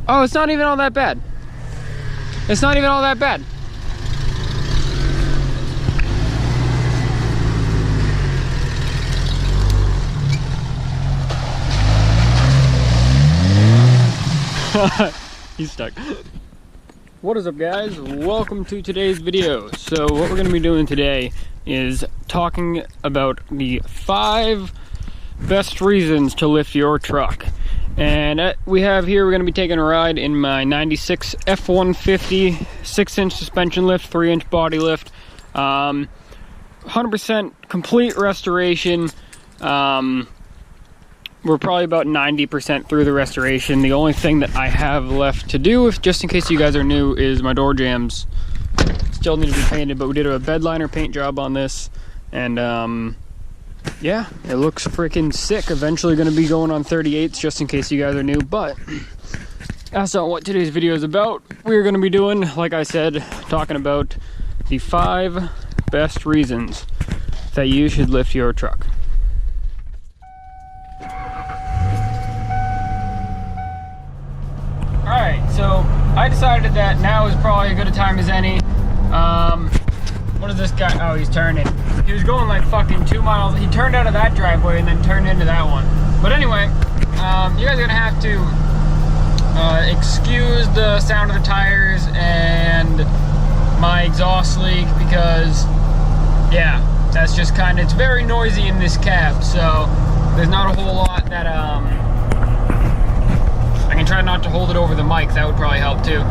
Oh, it's not even all that bad. It's not even all that bad. He's stuck. What is up, guys? Welcome to today's video. So what we're going to be doing today is talking about the 5 best reasons to lift your truck. And we have here, we're going to be taking a ride in my 96 F-150 6-inch suspension lift, 3-inch body lift, 100% complete restoration. We're probably about 90% through the restoration. The only thing that I have left to do, if just in case you guys are new, is my door jambs still need to be painted, but we did a bed liner paint job on this, and yeah, it looks freaking sick. Eventually going to be going on 38s, just in case you guys are new, but that's not what today's video is about. We're going to be doing, like I said, talking about the 5 best reasons that you should lift your truck. Alright, so I decided that now is probably as good a time as any. What is this guy? Oh, he's turning. He was going like fucking 2 miles. He turned out of that driveway and then turned into that one. But anyway, you guys are gonna have to excuse the sound of the tires and my exhaust leak because, yeah, that's just kind of, it's very noisy in this cab. So there's not a whole lot that I can try not to hold it over the mic, that would probably help too.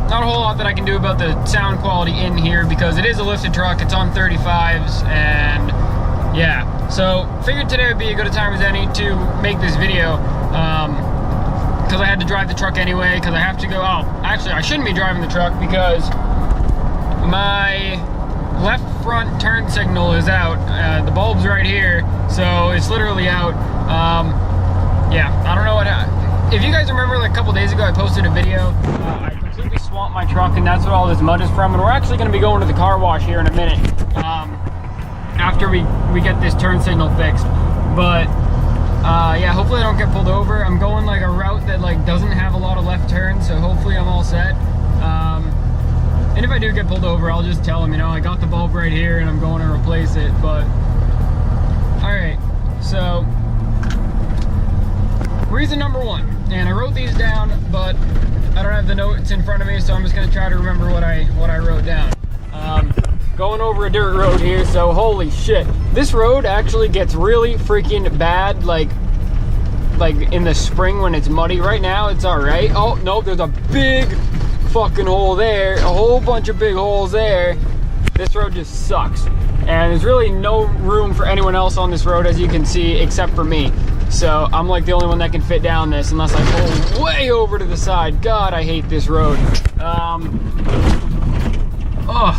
Not a whole lot that I can do about the sound quality in here because it is a lifted truck, it's on 35s, and yeah. So figured today would be as good a time as any to make this video, because I had to drive the truck anyway, because I have to go, oh, actually I shouldn't be driving the truck because my left front turn signal is out. The bulb's right here, so it's literally out. Yeah, I don't know what if you guys remember, like a couple days ago I posted a video. I completely swamped my truck, and that's what all this mud is from, and we're actually going to be going to the car wash here in a minute, after we get this turn signal fixed. But yeah, hopefully I don't get pulled over. I'm going like a route that like doesn't have a lot of left turns, so hopefully I'm all set. And if I do get pulled over, I'll just tell them, you know, I got the bulb right here and I'm going to replace it. But alright, so reason number 1, and I wrote these down, but I don't have the notes in front of me, so I'm just gonna try to remember what I wrote down. Going over a dirt road here, so holy shit, this road actually gets really freaking bad, like in the spring when it's muddy. Right now it's all right. Oh nope, there's a big fucking hole there, a whole bunch of big holes there. This road just sucks, and there's really no room for anyone else on this road, as you can see, except for me. So I'm like the only one that can fit down this unless I pull way over to the side. God, I hate this road. Oh,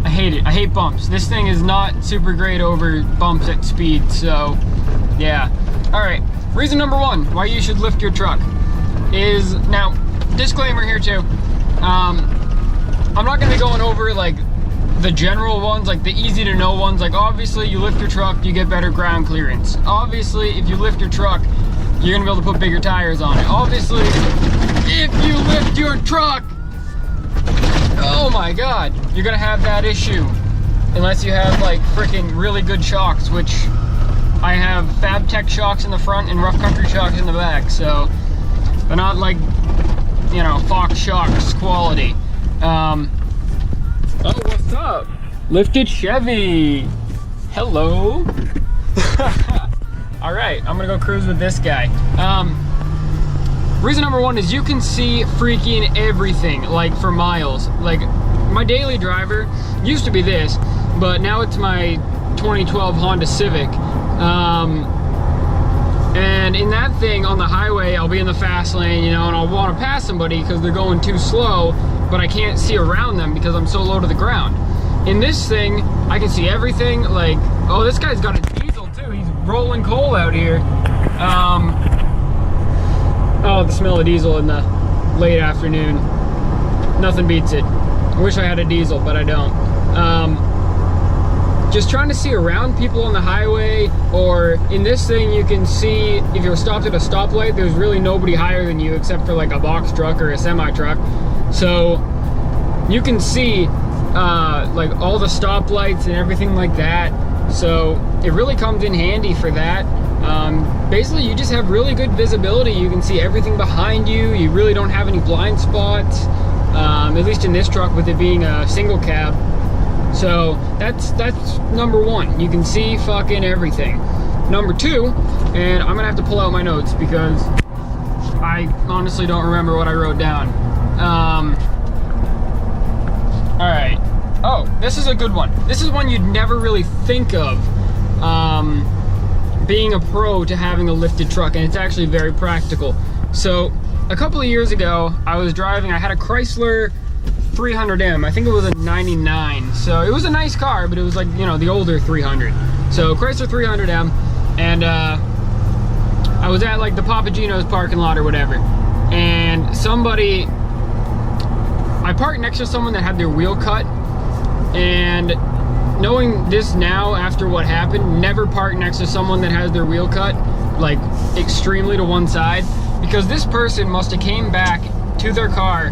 I hate it. I hate bumps. This thing is not super great over bumps at speed. So yeah. All right. Reason number 1 why you should lift your truck is, now disclaimer here too. I'm not gonna be going over like the general ones, like the easy to know ones. Like obviously you lift your truck, you get better ground clearance. Obviously if you lift your truck, you're gonna be able to put bigger tires on it. Obviously if you lift your truck, oh my god, you're gonna have that issue unless you have like freaking really good shocks, which I have FabTech shocks in the front and rough country shocks in the back, so they're not like, you know, Fox shocks quality. Oh, what's up? Lifted Chevy. Hello. All right, I'm gonna go cruise with this guy. Reason number 1 is you can see freaking everything, like for miles. Like my daily driver used to be this, but now it's my 2012 Honda Civic. And in that thing on the highway, I'll be in the fast lane, you know, and I'll want to pass somebody because they're going too slow, but I can't see around them because I'm so low to the ground. In this thing, I can see everything. Like, oh, this guy's got a diesel too. He's rolling coal out here. Oh, the smell of diesel in the late afternoon. Nothing beats it. I wish I had a diesel, but I don't. just trying to see around people on the highway, or in this thing you can see if you're stopped at a stoplight, there's really nobody higher than you except for like a box truck or a semi truck. So you can see like all the stoplights and everything like that. So it really comes in handy for that. Basically you just have really good visibility. You can see everything behind you. You really don't have any blind spots, at least in this truck with it being a single cab. So that's number one. You can see fucking everything. Number two, and I'm gonna have to pull out my notes because I honestly don't remember what I wrote down. All right. Oh, this is a good one. This is one you'd never really think of, being a pro to having a lifted truck, and it's actually very practical. So a couple of years ago, I was driving, I had a Chrysler 300M. I think it was a 99. So it was a nice car, but it was like, you know, the older 300. So Chrysler 300M, and I was at like the Papagino's parking lot or whatever, and I parked next to someone that had their wheel cut, and knowing this now after what happened, never park next to someone that has their wheel cut like extremely to one side, because this person must have came back to their car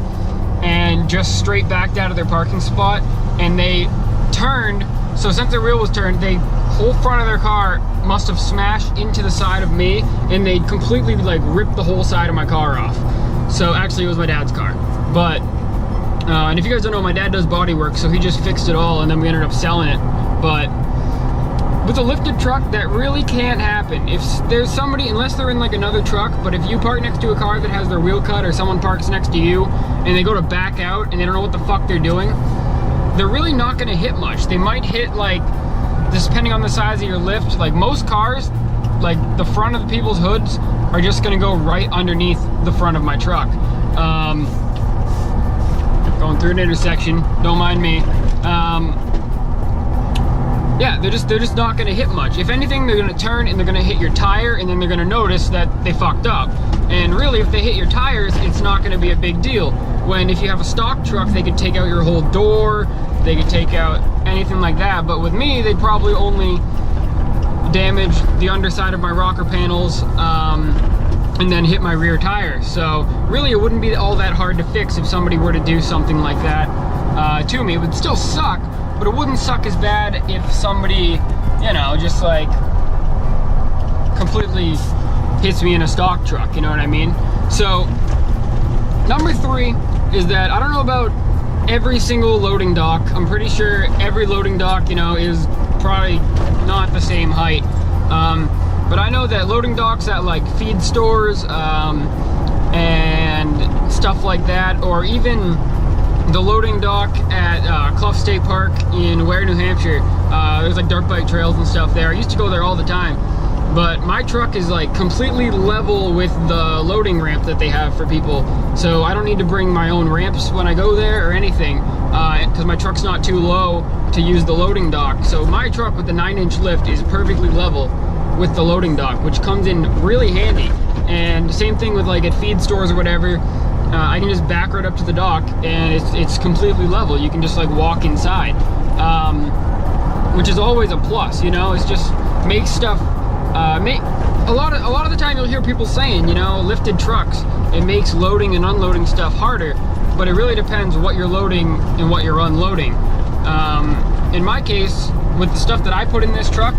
and just straight backed out of their parking spot, and they turned. So since their wheel was turned, the whole front of their car must have smashed into the side of me, and they completely like ripped the whole side of my car off. So actually it was my dad's car, but and if you guys don't know, my dad does body work, so he just fixed it all, and then we ended up selling it. But with a lifted truck, that really can't happen. If there's somebody, unless they're in like another truck, but if you park next to a car that has their wheel cut, or someone parks next to you and they go to back out and they don't know what the fuck they're doing, they're really not gonna hit much. They might hit, like, just depending on the size of your lift, like most cars, like the front of the people's hoods are just gonna go right underneath the front of my truck. Going through an intersection, don't mind me. Yeah, they're just not gonna hit much. If anything, they're gonna turn and they're gonna hit your tire, and then they're gonna notice that they fucked up. And really, if they hit your tires, it's not gonna be a big deal. When if you have a stock truck, they could take out your whole door, they could take out anything like that. But with me, they'd probably only damage the underside of my rocker panels, and then hit my rear tire. So really, it wouldn't be all that hard to fix if somebody were to do something like that to me. It would still suck, but it wouldn't suck as bad if somebody, you know, just like completely hits me in a stock truck, you know what I mean? So number three is that I don't know about every single loading dock. I'm pretty sure every loading dock, you know, is probably not the same height. But I know that loading docks at like feed stores and stuff like that, or even the loading dock at Clough State Park in Ware, New Hampshire, there's like dirt bike trails and stuff there. I used to go there all the time, but my truck is like completely level with the loading ramp that they have for people, so I don't need to bring my own ramps when I go there or anything, because my truck's not too low to use the loading dock. So my truck with the 9-inch lift is perfectly level with the loading dock, which comes in really handy. And same thing with like at feed stores or whatever, I can just back right up to the dock and it's completely level. You can just like walk inside, which is always a plus, you know. It's just makes stuff, a lot of the time you'll hear people saying, you know, lifted trucks, it makes loading and unloading stuff harder, but it really depends what you're loading and what you're unloading. In my case, with the stuff that I put in this truck,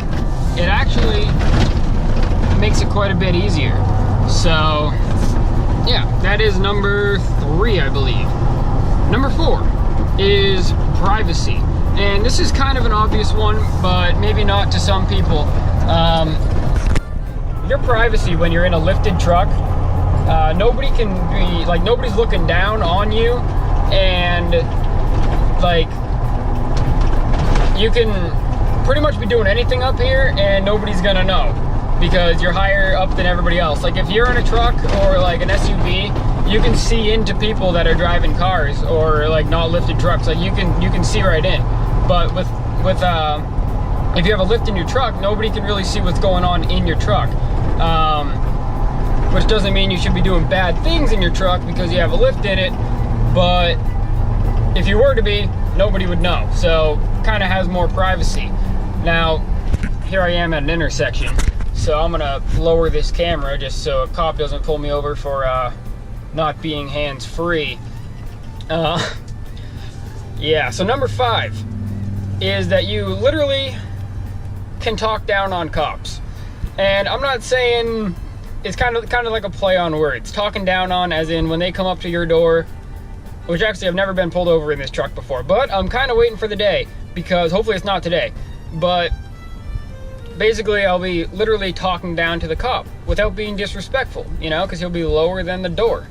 it actually makes it quite a bit easier. So yeah, that is number three, I believe. Number four is privacy. And this is kind of an obvious one, but maybe not to some people. Your privacy when you're in a lifted truck, nobody can be, like, nobody's looking down on you, and like, you can pretty much be doing anything up here and nobody's gonna know, because you're higher up than everybody else. Like if you're in a truck or like an SUV, you can see into people that are driving cars or like not lifted trucks. Like you can see right in. But with if you have a lift in your truck, nobody can really see what's going on in your truck. Which doesn't mean you should be doing bad things in your truck because you have a lift in it, but if you were to be, nobody would know. So kind of has more privacy. Now, here I am at an intersection, so I'm gonna lower this camera just so a cop doesn't pull me over for not being hands-free. Yeah, so number 5 is that you literally can talk down on cops. And I'm not saying, it's kind of like a play on words. Talking down on as in when they come up to your door, which actually I've never been pulled over in this truck before, but I'm kind of waiting for the day, because hopefully it's not today. But basically I'll be literally talking down to the cop without being disrespectful, you know, because he'll be lower than the door.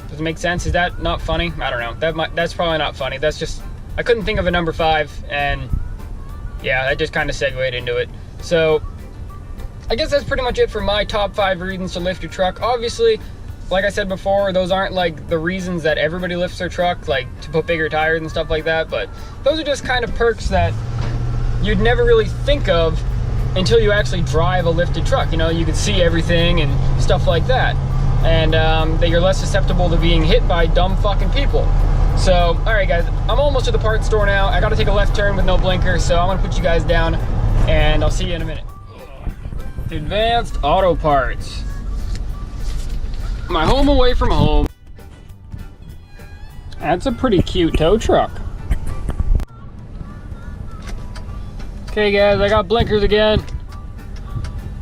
Does it make sense? Is that not funny? I don't know. That's probably not funny. That's just, I couldn't think of a number 5, and yeah, that just kind of segued into it. So I guess that's pretty much it for my top 5 reasons to lift your truck. Obviously, like I said before, those aren't like the reasons that everybody lifts their truck, like to put bigger tires and stuff like that, but those are just kind of perks that you'd never really think of until you actually drive a lifted truck. You know, you can see everything and stuff like that. And that you're less susceptible to being hit by dumb fucking people. So, alright guys, I'm almost to the parts store now. I gotta take a left turn with no blinker, so I'm gonna put you guys down, and I'll see you in a minute. Advanced Auto Parts. My home away from home. That's a pretty cute tow truck. Okay guys, I got blinkers again.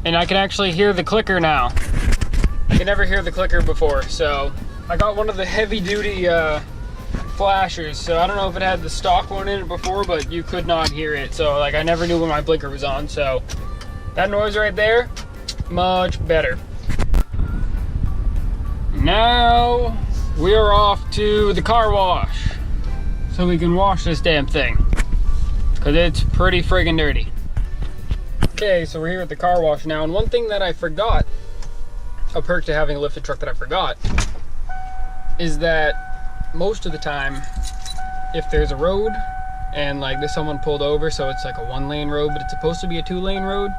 And I can actually hear the clicker now. I could never hear the clicker before, so I got one of the heavy-duty flashers, so I don't know if it had the stock one in it before, but you could not hear it, so like I never knew when my blinker was on, so that noise right there, much better. Now we are off to the car wash so we can wash this damn thing, because it's pretty friggin' dirty. Okay, so we're here at the car wash now, and one thing that I forgot, a perk to having a lifted truck that I forgot, is that most of the time, if there's a road and like there's someone pulled over, so it's like a 1-lane road, but it's supposed to be a 2-lane road,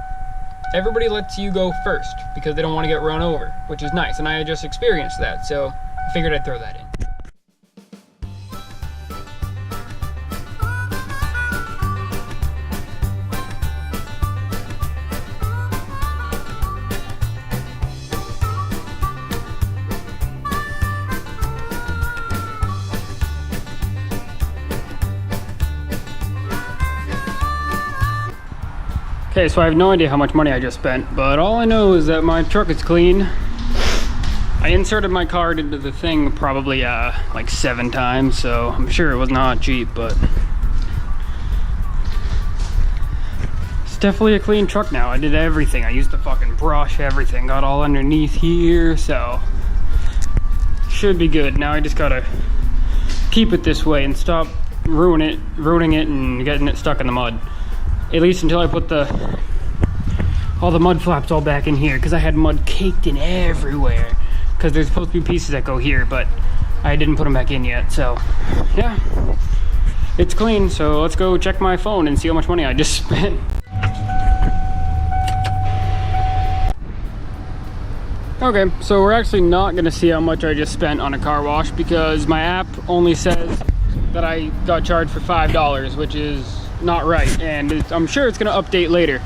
everybody lets you go first because they don't want to get run over, which is nice, and I just experienced that, so I figured I'd throw that in. Okay, so I have no idea how much money I just spent, but all I know is that my truck is clean. I inserted my card into the thing probably like 7 times, so I'm sure it was not cheap, but it's definitely a clean truck now. I did everything. I used to fucking brush everything, got all underneath here, so should be good. Now I just gotta keep it this way and stop ruining it and getting it stuck in the mud. At least until I put all the mud flaps all back in here, because I had mud caked in everywhere. Because there's supposed to be pieces that go here, but I didn't put them back in yet. So, yeah, it's clean. So let's go check my phone and see how much money I just spent. Okay, so we're actually not going to see how much I just spent on a car wash, because my app only says that I got charged for $5, which is not right, and I'm sure it's going to update later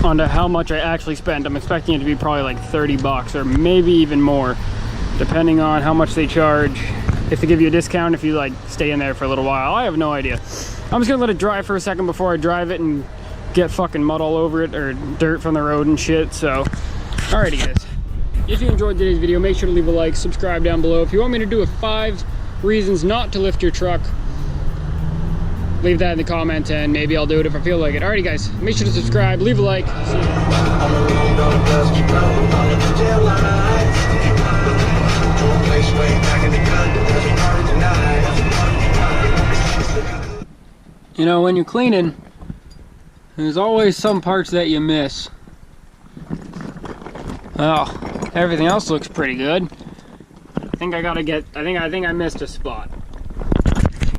onto how much I actually spent. I'm expecting it to be probably like 30 bucks or maybe even more, depending on how much they charge, if they give you a discount if you like stay in there for a little while. I have no idea. I'm just gonna let it dry for a second before I drive it and get fucking mud all over it or dirt from the road and shit. So alrighty guys, if you enjoyed today's video, make sure to leave a like, subscribe down below. If you want me to do a 5 reasons not to lift your truck, leave that in the comments and maybe I'll do it if I feel like it. Alrighty guys, make sure to subscribe, leave a like. See you. You know, when you're cleaning, there's always some parts that you miss. Oh, everything else looks pretty good. I think I missed a spot.